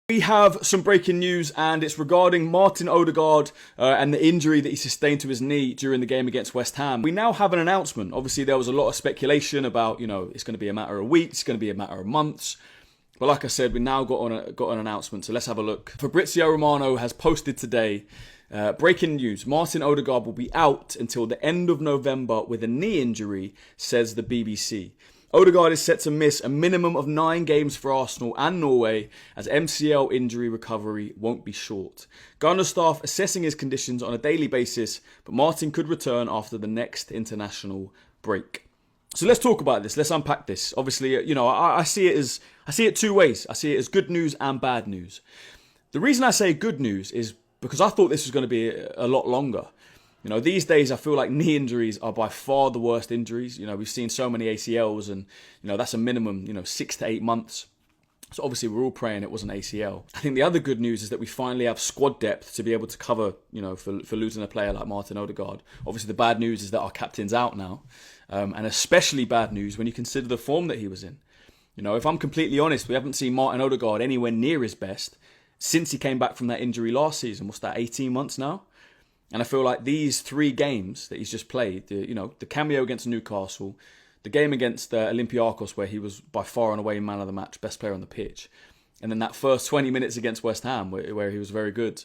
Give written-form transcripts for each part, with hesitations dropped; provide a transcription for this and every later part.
We have some breaking news, and it's regarding Martin Ødegaard and the injury that he sustained to his knee during the game against West Ham. We now have an announcement. Obviously, there was a lot of speculation about, it's going to be a matter of weeks, it's going to be a matter of months. But like I said, we now got an announcement, so let's have a look. Fabrizio Romano has posted today, breaking news, Martin Ødegaard will be out until the end of November with a knee injury, says the BBC. Ødegaard is set to miss a minimum of 9 games for Arsenal and Norway, as MCL injury recovery won't be short. Gunner staff assessing his conditions on a daily basis, but Martin could return after the next international break. So let's talk about this. Let's unpack this. Obviously, I see it two ways. I see it as good news and bad news. The reason I say good news is because I thought this was going to be a lot longer. These days I feel like knee injuries are by far the worst injuries. We've seen so many ACLs, and that's a minimum 6 to 8 months. So obviously we're all praying it wasn't ACL. I think the other good news is that we finally have squad depth to be able to cover, for losing a player like Martin Ødegaard. Obviously the bad news is that our captain's out now, and especially bad news when you consider the form that he was in. If I'm completely honest, we haven't seen Martin Ødegaard anywhere near his best since he came back from that injury last season. What's that, 18 months now? And I feel like these 3 games that he's just played, the cameo against Newcastle, the game against Olympiacos where he was by far and away man of the match, best player on the pitch, and then that first 20 minutes against West Ham where he was very good.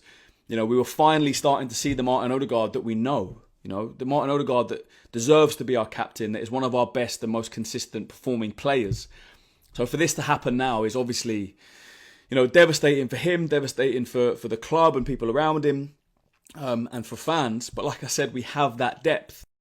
We were finally starting to see the Martin Ødegaard that we know. The Martin Ødegaard that deserves to be our captain, that is one of our best and most consistent performing players. So for this to happen now is obviously, devastating for him, devastating for the club and people around him. And for fans, but like I said, we have that depth.